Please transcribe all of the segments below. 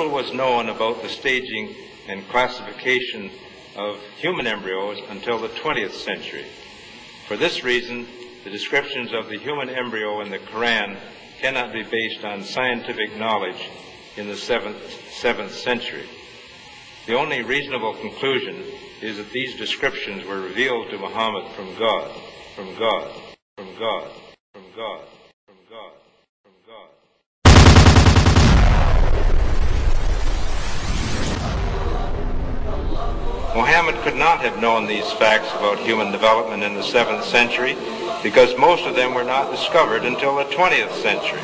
little was known about the staging and classification of human embryos until the 20th century. For this reason, the descriptions of the human embryo in the Quran cannot be based on scientific knowledge in the 7th century. The only reasonable conclusion is that these descriptions were revealed to Muhammad from God, from God, from God, from God, from God, from God. Muhammad could not have known these facts about human development in the 7th century because most of them were not discovered until the 20th century.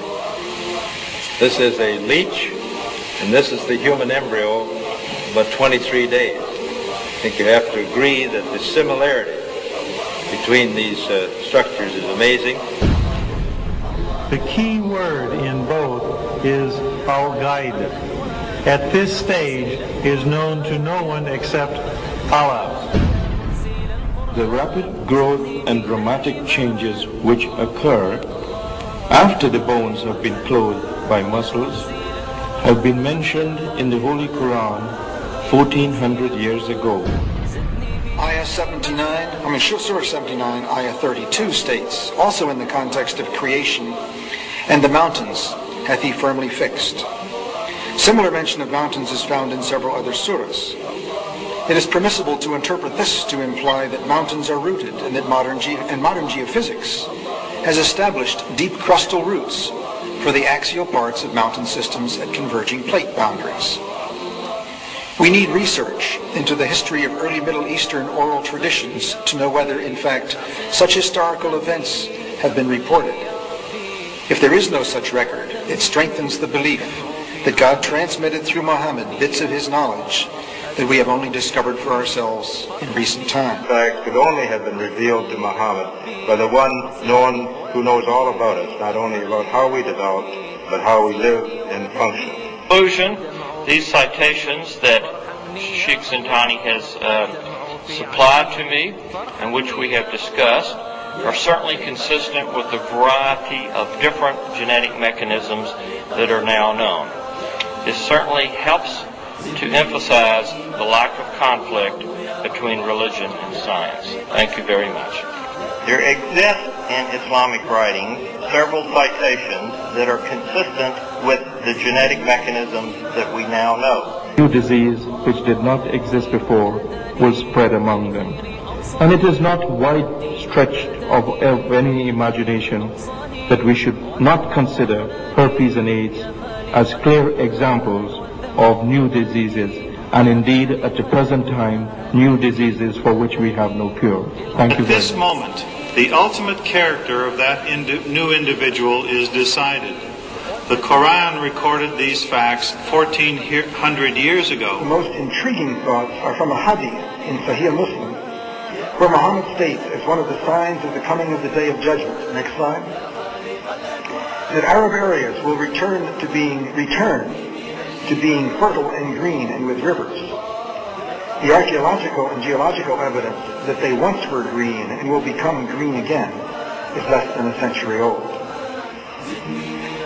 This is a leech, and this is the human embryo, about 23 days. I think you have to agree that the similarity between these structures is amazing. The key word in both is al-Ghaib. At this stage is known to no one except Allah. The rapid growth and dramatic changes which occur after the bones have been clothed by muscles have been mentioned in the Holy Quran 1400 years ago. Surah 79, Ayah 32 states, also in the context of creation, "And the mountains hath he firmly fixed." Similar mention of mountains is found in several other surahs. It is permissible to interpret this to imply that mountains are rooted and that modern geophysics has established deep crustal roots for the axial parts of mountain systems at converging plate boundaries. We need research into the history of early Middle Eastern oral traditions to know whether, in fact, such historical events have been reported. If there is no such record, it strengthens the belief that God transmitted through Muhammad bits of his knowledge that we have only discovered for ourselves in recent time. Facts could only have been revealed to Muhammad by the one who knows all about us, not only about how we developed, but how we live and function. In conclusion, these citations that Sheikh Zindani has supplied to me and which we have discussed are certainly consistent with the variety of different genetic mechanisms that are now known. This certainly helps to emphasize the lack of conflict between religion and science. Thank you very much. There exist in Islamic writings several citations that are consistent with the genetic mechanisms that we now know. New disease which did not exist before will spread among them. And it is not wide stretched of any imagination that we should not consider herpes and AIDS as clear examples of new diseases, and indeed at the present time new diseases for which we have no cure. Thank you very much. At this moment, the ultimate character of that new individual is decided. The Quran recorded these facts 1400 years ago. The most intriguing thoughts are from a hadith in Sahih Muslim, where Muhammad states as one of the signs of the coming of the Day of Judgment, next slide, that Arab areas will return to being fertile and green and with rivers. The archaeological and geological evidence that they once were green and will become green again is less than a century old.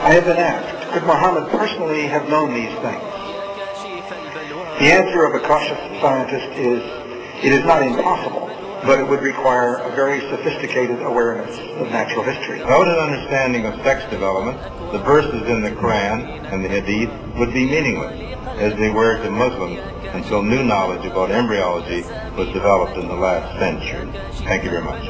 I have been asked, could Muhammad personally have known these things? The answer of a cautious scientist is, it is not impossible, but it would require a very sophisticated awareness of natural history. Without an understanding of sex development, the verses in the Quran and the Hadith would be meaningless, as they were to Muslims until new knowledge about embryology was developed in the last century. Thank you very much.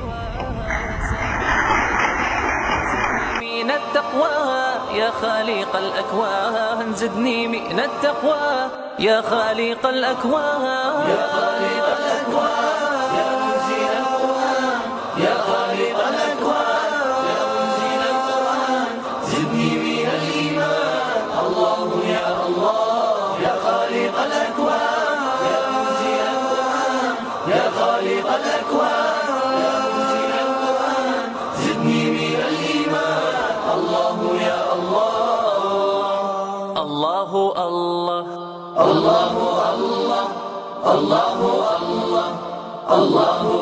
يا خالق الأكوان زدني من التقوى يا خالق الأكوان يا خالق الأكوان يا منزل القرآن يا خالق الأكوان يا منزل القرآن زدني من الإيمان الله يا الله يا خالق الأكوان يا منزل القرآن يا خالق الأكوان يا منزل القرآن زدني من الإيمان الله يا الله الله الله الله الله الله الله الله الله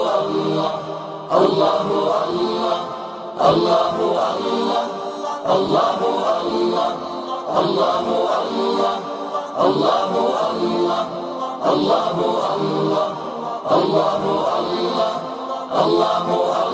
الله الله الله الله الله الله الله الله الله الله الله الله الله الله الله الله